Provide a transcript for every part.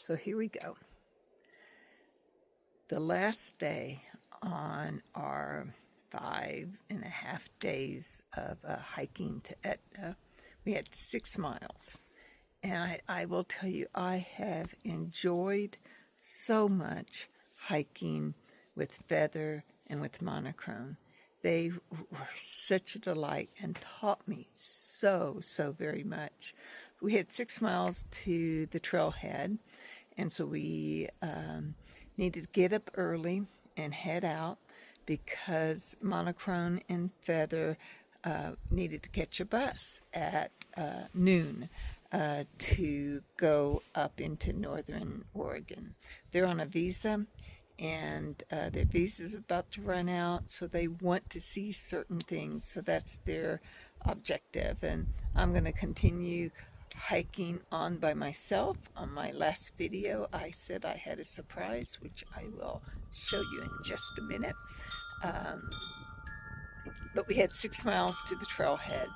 So here we go. The last day on our 5.5 days of hiking to Etna, we had 6 miles. And I will tell you, I have enjoyed so much hiking with Feather and with Monochrome. They were such a delight and taught me so very much. We had 6 miles to the trailhead, and so we needed to get up early and head out because Monochrome and Feather needed to catch a bus at noon to go up into northern Oregon. They're on a visa, and their visa is about to run out, so they want to see certain things. So that's their objective, and I'm going to continue hiking on by myself. On my last video, I said I had a surprise, which I will show you in just a minute. But we had 6 miles to the trailhead.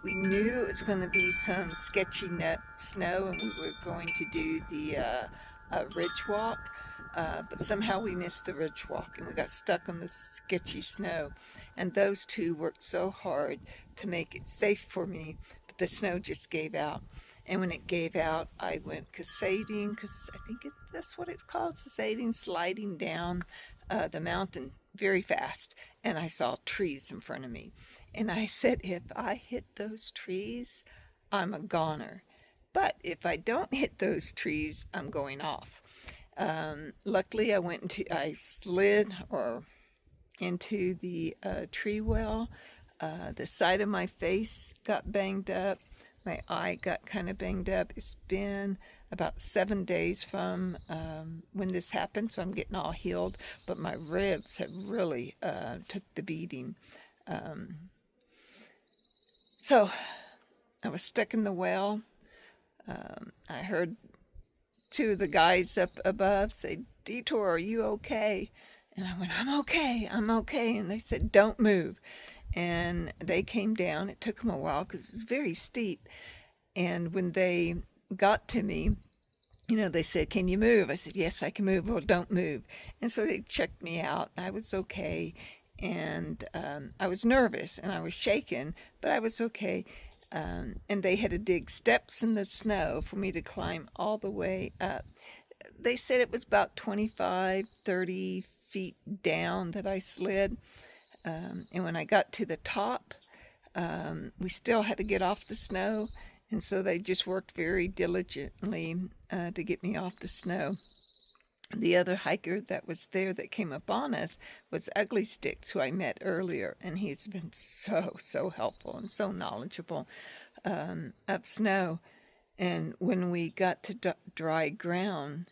We knew it was going to be some sketchy snow, and we were going to do the ridge walk, but somehow we missed the ridge walk and we got stuck on the sketchy snow. And those two worked so hard to make it safe for me, but the snow just gave out. And when it gave out, I went cascading, because I think that's what it's called, cascading, sliding down the mountain very fast. And I saw trees in front of me. And I said, if I hit those trees, I'm a goner. But if I don't hit those trees, I'm going off. Luckily, I slid into the tree well. The side of my face got banged up. My eye got kind of banged up. It's been about 7 days from when this happened, so I'm getting all healed. But my ribs have really took the beating. So I was stuck in the well. I heard 2 of the guys up above say, "Detour, are you okay?" And I went, I'm okay. And they said, "Don't move." And they came down. It took them a while because it was very steep. And when they got to me, they said, "Can you move?" I said, "Yes, I can move." "Well, don't move." And so they checked me out. I was okay. And I was nervous and I was shaken, but I was okay. And they had to dig steps in the snow for me to climb all the way up. They said it was about 25, 30 feet down that I slid. And when I got to the top, we still had to get off the snow. And so they just worked very diligently to get me off the snow. The other hiker that was there that came up on us was Ugly Sticks, who I met earlier, and he's been so helpful and so knowledgeable of snow. And when we got to dry ground,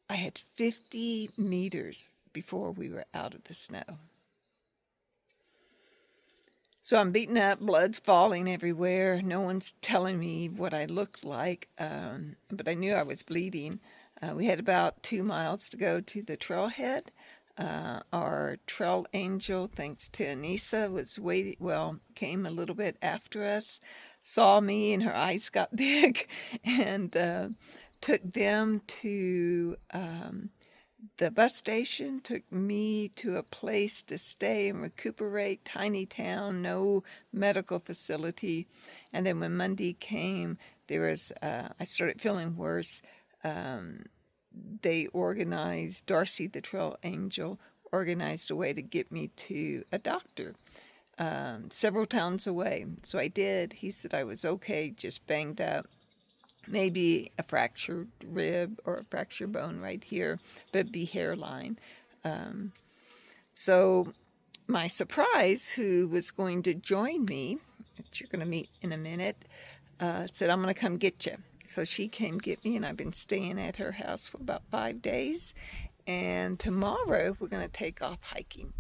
I had 50 meters before we were out of the snow. So I'm beaten up, blood's falling everywhere. No one's telling me what I looked like, but I knew I was bleeding. We had about 2 miles to go to the trailhead. Our trail angel, thanks to Anissa, came a little bit after us, saw me, and her eyes got big, and took them to the bus station, took me to a place to stay and recuperate, tiny town, no medical facility. And then when Monday came, I started feeling worse. They organized, Darcy, the trail angel, organized a way to get me to a doctor several towns away. So I did. He said I was okay, just banged up. Maybe a fractured rib or a fractured bone right here, but it'd be hairline. So my surprise, who was going to join me, that you're going to meet in a minute, said, "I'm going to come get you." So she came get me, and I've been staying at her house for about 5 days. And tomorrow we're going to take off hiking.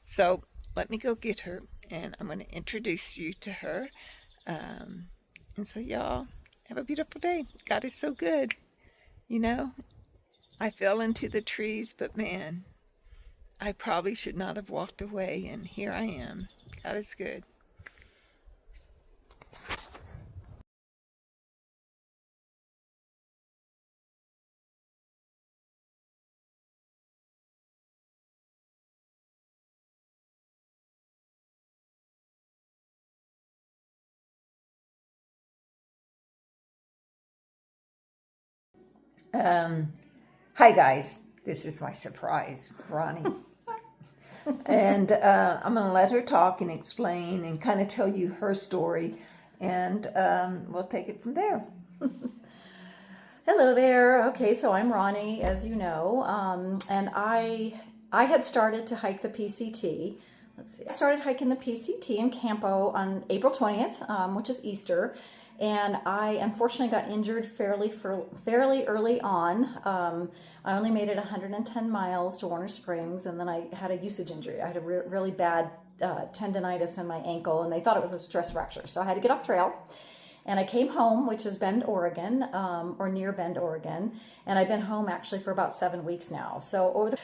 So let me go get her, and I'm going to introduce you to her. And so y'all, have a beautiful day. God is so good. I fell into the trees, but man, I probably should not have walked away, and here I am. God is good. Hi guys, this is my surprise, Ronnie. And I'm going to let her talk and explain and kind of tell you her story, and we'll take it from there. Hello there. Okay, so I'm Ronnie, as you know, and I had started to hike the PCT. Let's see. I started hiking the PCT in Campo on April 20th, which is Easter, and I unfortunately got injured fairly early on. I only made it 110 miles to Warner Springs, and then I had a usage injury. I had a really bad tendonitis in my ankle, and they thought it was a stress fracture, so I had to get off trail. And I came home, which is Bend, Oregon, or near Bend, Oregon, and I've been home actually for about 7 weeks now. So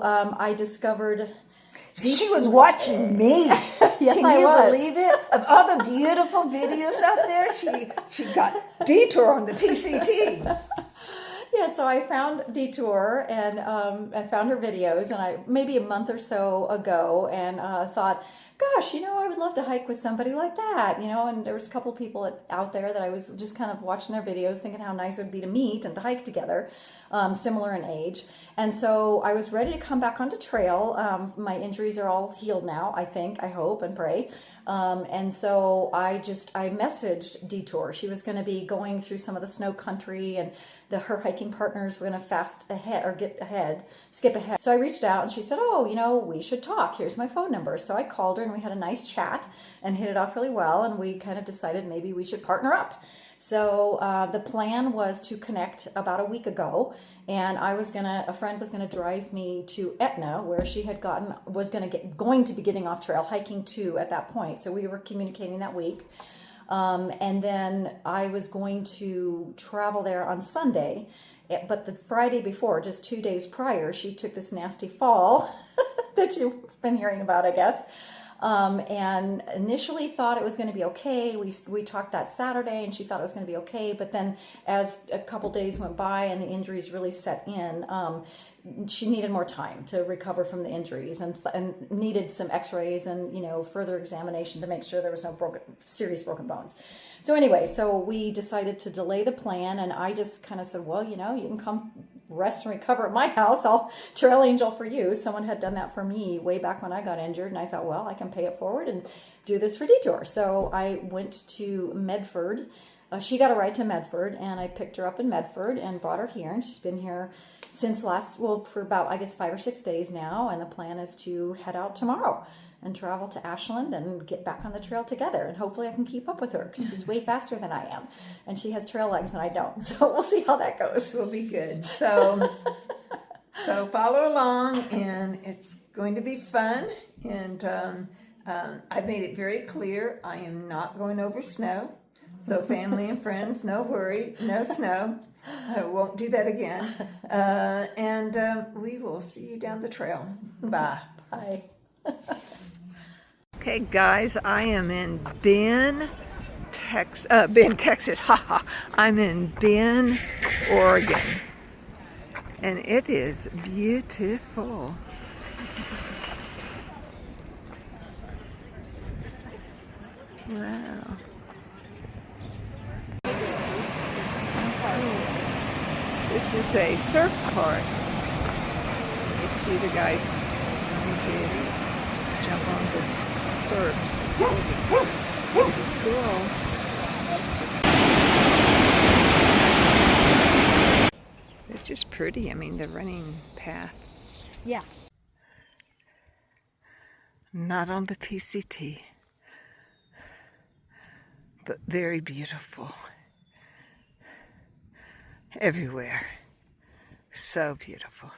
I discovered. She was watching me. Yes, Can you was. believe it? Of all the beautiful videos out there, she got Detour on the PCT. Yeah, so I found Detour and I found her videos, and maybe a month or so ago, and thought, gosh, I would love to hike with somebody like that, and there was a couple people out there that I was just kind of watching their videos, thinking how nice it would be to meet and to hike together, similar in age. And so I was ready to come back onto trail. My injuries are all healed now, I think, I hope and pray. And so I messaged Detour. She was going to be going through some of the snow country, and her hiking partners were going to skip ahead. So I reached out, and she said, oh, we should talk. Here's my phone number. So I called her, and we had a nice chat and hit it off really well. And we kind of decided maybe we should partner up. So the plan was to connect about a week ago, and a friend was gonna drive me to Etna, where she had going to be getting off trail, hiking too at that point. So we were communicating that week. And then I was going to travel there on Sunday, but the Friday before, just 2 days prior, she took this nasty fall that you've been hearing about, I guess. And initially thought it was going to be okay. We talked that Saturday, and she thought it was going to be okay. But then as a couple days went by and the injuries really set in, she needed more time to recover from the injuries, and needed some x-rays and, further examination to make sure there was no serious broken bones. So anyway, so we decided to delay the plan, and I just kind of said, well, you can come rest and recover at my house. I'll trail angel for you. Someone had done that for me way back when I got injured, and I thought, well, I can pay it forward and do this for Detour. So I went to Medford. She got a ride to Medford, and I picked her up in Medford and brought her here, and she's been here since for about, I guess, 5 or 6 days now, and the plan is to head out tomorrow and travel to Ashland and get back on the trail together. And hopefully I can keep up with her, because she's way faster than I am, and she has trail legs and I don't. So we'll see how that goes. Will be good. So follow along, and it's going to be fun. And I made it very clear I am not going over snow. So family and friends, no worry, no snow. I won't do that again. And we will see you down the trail. Bye. Bye. Okay, guys, I am in Bend, Texas. Haha. I'm in Bend, Oregon, and it is beautiful. Wow. This is a surf park. You see the guys going to jump on the surfs. Cool. It's just pretty. I mean, the running path. Yeah. Not on the PCT, but very beautiful. Everywhere. So beautiful.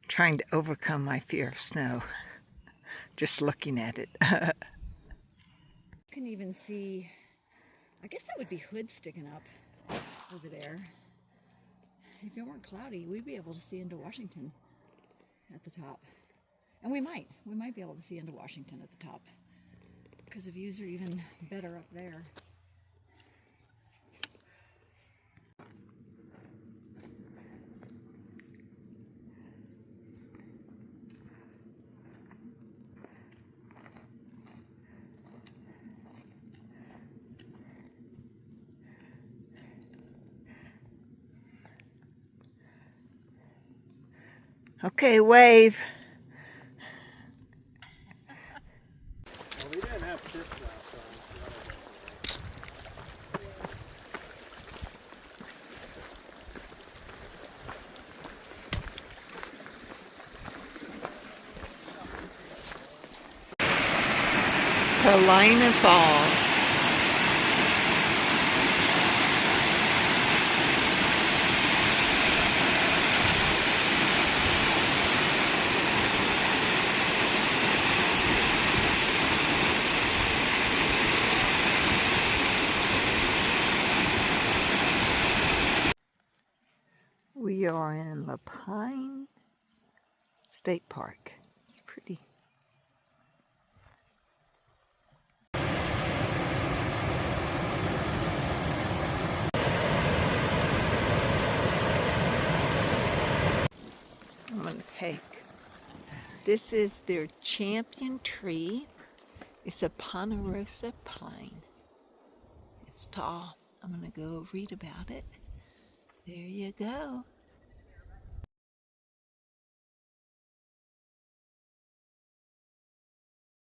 Trying to overcome my fear of snow. Just looking at it. You can even see, I guess that would be Hood sticking up over there. If it weren't cloudy, we'd be able to see into Washington at the top. And we might be able to see into Washington at the top, because the views are even better up there. Okay, wave. Well, we didn't have chips last time. Helena Falls. We are in La Pine State Park. It's pretty. I'm going to take. This is their champion tree. It's a Ponderosa pine. It's tall. I'm going to go read about it. There you go.